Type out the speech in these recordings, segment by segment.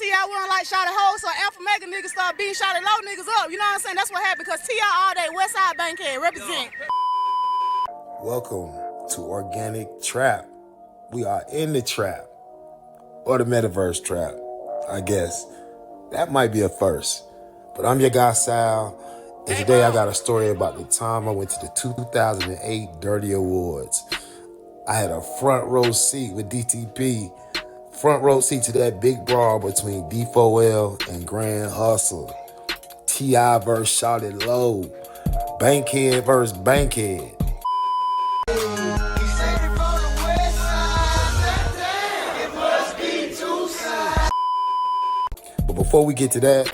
T.I. wouldn't like shot a hole, so Alpha Mega niggas start beating shot at low niggas up. You know what I'm saying? That's what happened because T.I. all day, Westside Bankhead, represent. Welcome to Organic Trap. We are in the trap, or the metaverse trap, I guess. That might be a first. But I'm your guy, Sal, and today I got a story about the time I went to the 2008 Dirty Awards. I had a front row seat with DTP, front row seat to that big brawl between D4L and GrandHustle. T.I. versus Shawty Low, Bankhead versus Bankhead. But before we get to that,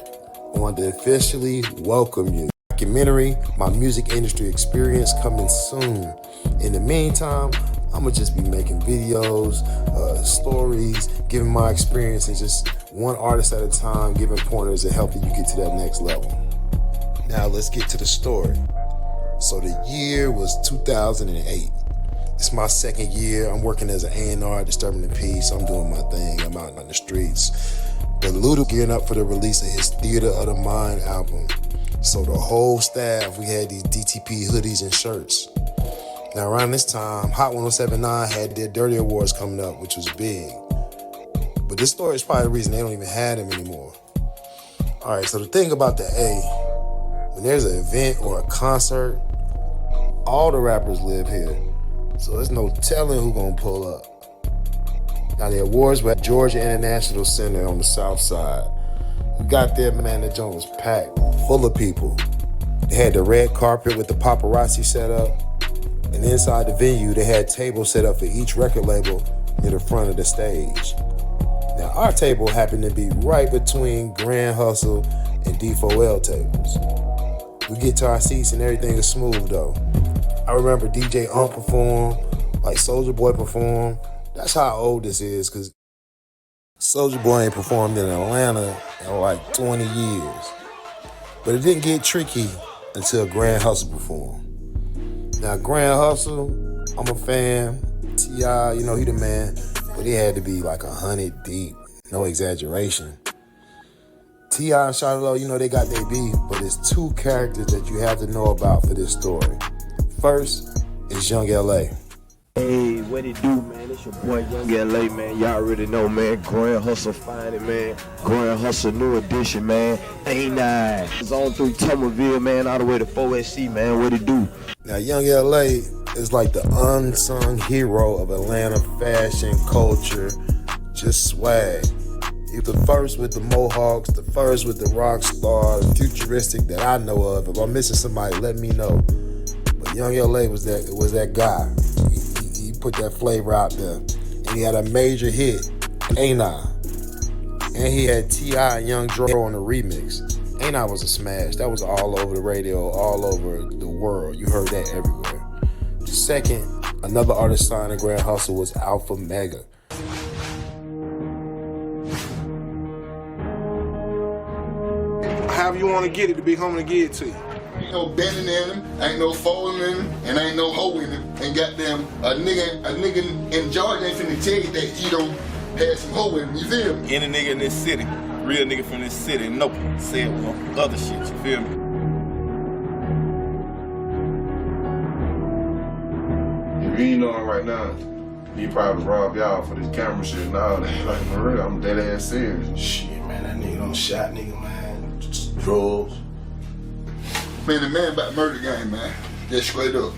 I want to officially welcome you. Documentary, my music industry experience coming soon. In the meantime, I'm gonna just be making videos, stories, giving my experience, and just one artist at a time, giving pointers and helping you get to that next level. Now let's get to the story. So the year was 2008. It's my second year. I'm working as an A&R, disturbing the peace. I'm doing my thing. I'm out on the streets. But Luda gearing up for the release of his Theater of the Mind album. So the whole staff, we had these DTP hoodies and shirts. Now around this time, Hot 1079 had their Dirty Awards coming up, which was big. But this story is probably the reason they don't even have them anymore. All right, so the thing about the A, when there's an event or a concert, all the rappers live here. So there's no telling who gonna pull up. Now the awards were at Georgia International Center on the south side. We got there, man, the joint was packed, full of people. They had the red carpet with the paparazzi set up. And inside the venue, they had tables set up for each record label near the front of the stage. Now our table happened to be right between GrandHustle and D4L tables. We get to our seats and everything is smooth though. I remember DJ perform, like Soulja Boy performed. That's how old this is, because Soulja Boy ain't performed in Atlanta in like 20 years. But it didn't get tricky until GrandHustle performed. Now GrandHustle, I'm a fan. T.I., you know, he the man. But he had to be like 100 deep, no exaggeration. T.I. and Shawty Low, you know, they got their beef, but it's two characters that you have to know about for this story. First is Young L.A. Hey, what it do, man? It's your boy Young L.A., man. Y'all already know, man. GrandHustle, find it, man. GrandHustle, new edition, man. Ain't I? It's on through Tumerville, man, all the way to 4SC, man. What it do? Now, Young L.A. is like the unsung hero of Atlanta fashion, culture, just swag. He's the first with the Mohawks, the first with the rock star, the futuristic that I know of. If I'm missing somebody, let me know. But Young L.A. was that guy. He put that flavor out there. And he had a major hit, Ain't I? And he had T.I. and Young Dro on the remix. Ain't I was a smash. That was all over the radio, all over the world. You heard that everywhere. Second, another artist signed to GrandHustle was Alpha Mega. However you want to get it, to be home to get it to you. Ain't no bending in him, ain't no folding in him, and ain't no hoe in him. And goddamn, a nigga in Georgia ain't finna tell you that he don't have some hoe in him, you feel me? Any nigga in this city, real nigga from this city, nope, say it with other shit, you feel me? If you ain't knowing right now, he probably robbed y'all for this camera shit and all that. Like, for real, I'm dead ass serious. Shit, man, that nigga done shot nigga, man. Just drugs. Man, the man about murder game, man. Just straight up.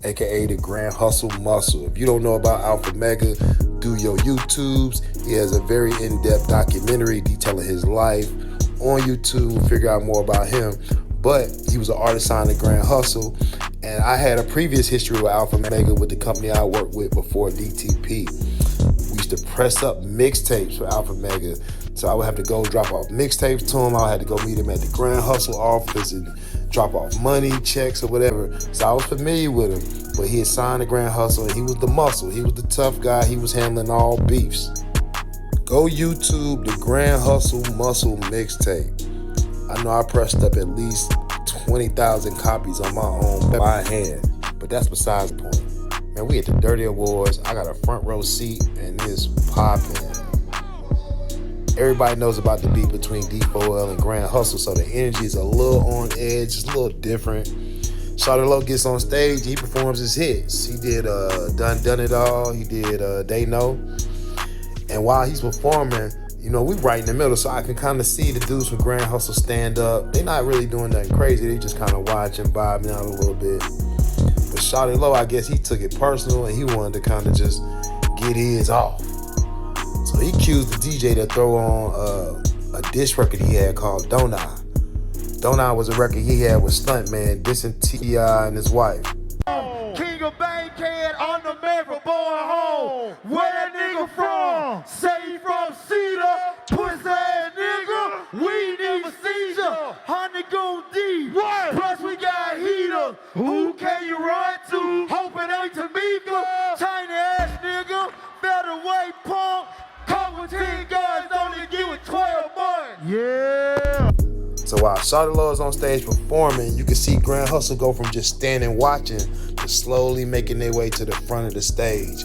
AKA the GrandHustle Muscle. If you don't know about Alpha Mega, do your YouTubes. He has a very in-depth documentary detailing his life on YouTube. Figure out more about him. But he was an artist signed to GrandHustle. And I had a previous history with Alpha Mega with the company I worked with before DTP. We used to press up mixtapes for Alpha Mega. So I would have to go drop off mixtapes to him. I had to go meet him at the GrandHustle office and drop off money, checks, or whatever. So I was familiar with him. But he had signed to GrandHustle and he was the muscle. He was the tough guy. He was handling all beefs. Go YouTube the GrandHustle Muscle mixtape. I know I pressed up at least 20,000 copies on my own by hand. But that's besides the point. Man, we at the Dirty Awards. I got a front row seat and it's popping. Everybody knows about the beef between D4L and GrandHustle, so the energy is a little on edge, just a little different. Shawty Lo gets on stage, he performs his hits. He did Done It All, he did They Know. And while he's performing, you know, we right in the middle, so I can kind of see the dudes from GrandHustle stand up. They're not really doing nothing crazy, they just kind of watching, vibing out a little bit. But Shawty Lo, I guess he took it personal and he wanted to kind of just get his off. So he accused the DJ to throw on a diss record he had called Don't I. Don't I was a record he had with Stuntman dissing T.I. and his wife. King of Bankhead, on the man from Born Home. Where that nigga from? Say he from Cedar. Pussy ass nigga, we need a seizure. 100 go deep. What? Plus we got heaters. Who can you run to? Hoping ain't Tamika. Tiny ass nigga, featherweight punk. Couple 10 guys only give it 12 months. Yeah. So while Shawty Lo is on stage performing, you can see GrandHustle go from just standing watching to slowly making their way to the front of the stage.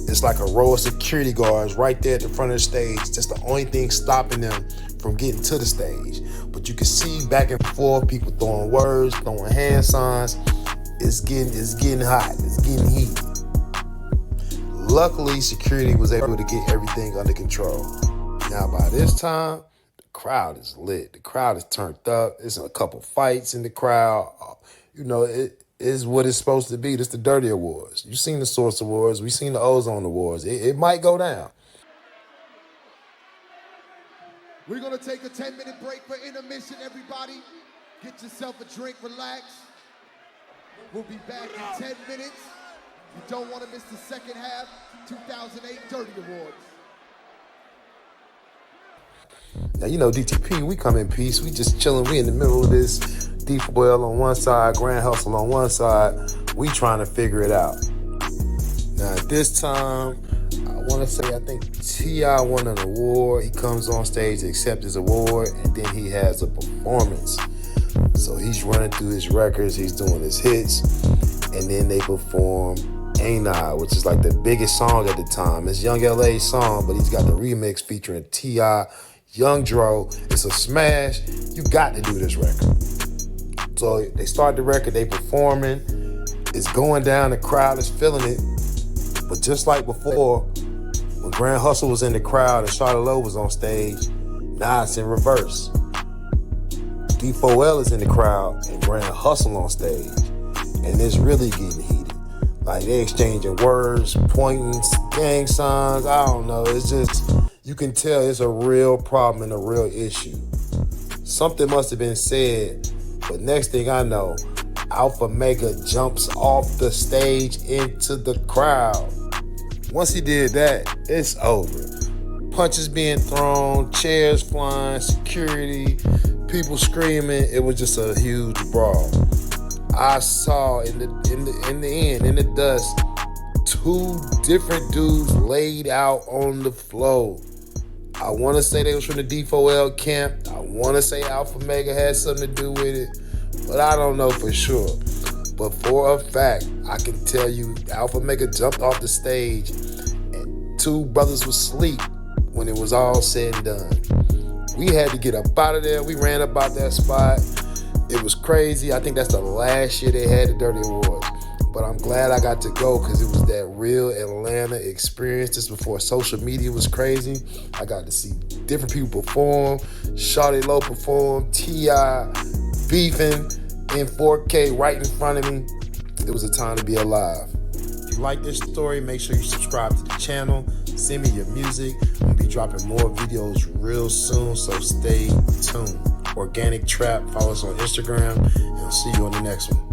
It's like a row of security guards right there at the front of the stage. That's the only thing stopping them from getting to the stage. But you can see back and forth, people throwing words, throwing hand signs. It's getting hot, it's getting heated. Luckily, security was able to get everything under control. Now by this time, the crowd is lit. The crowd is turned up. There's a couple fights in the crowd. You know, it is what it's supposed to be. This the Dirty Awards. You've seen the Source Awards. We've seen the Ozone Awards. It might go down. We're gonna take a 10-minute break for intermission, everybody. Get yourself a drink, relax. We'll be back in 10 minutes. You don't want to miss the second half, 2008 Dirty Awards. Now, you know, DTP, we come in peace. We just chilling. We in the middle of this. D4L on one side, GrandHustle on one side. We trying to figure it out. Now, at this time, I want to say, I think T.I. won an award. He comes on stage to accept his award, and then he has a performance. So he's running through his records. He's doing his hits. And then they perform Ain't I, which is like the biggest song at the time. It's Young L.A.'s song, but he's got the remix featuring T.I., Young Dro. It's a smash. You got to do this record. So they start the record, they performing. It's going down, the crowd is feeling it. But just like before, when GrandHustle was in the crowd and Shawty Lo was on stage, now it's in reverse. D4L is in the crowd and GrandHustle on stage. And it's really getting heated. Like, they exchanging words, pointing, gang signs, I don't know. It's just, you can tell it's a real problem and a real issue. Something must have been said, but next thing I know, Alpha Mega jumps off the stage into the crowd. Once he did that, it's over. Punches being thrown, chairs flying, security, people screaming. It was just a huge brawl. I saw in the dust, two different dudes laid out on the floor. I want to say they was from the D4L camp. I want to say Alpha Mega had something to do with it, but I don't know for sure. But for a fact, I can tell you Alpha Mega jumped off the stage and two brothers was asleep when it was all said and done. We had to get up out of there. We ran up out that spot. It was crazy. I think that's the last year they had the Dirty Awards. But I'm glad I got to go because it was that real Atlanta experience just before social media was crazy. I got to see different people perform, Shawty Lo perform, T.I. beefing in 4K right in front of me. It was a time to be alive. If you like this story, make sure you subscribe to the channel. Send me your music. I'm going to be dropping more videos real soon, so stay tuned. Organic Trap, follow us on Instagram, and I'll see you on the next one.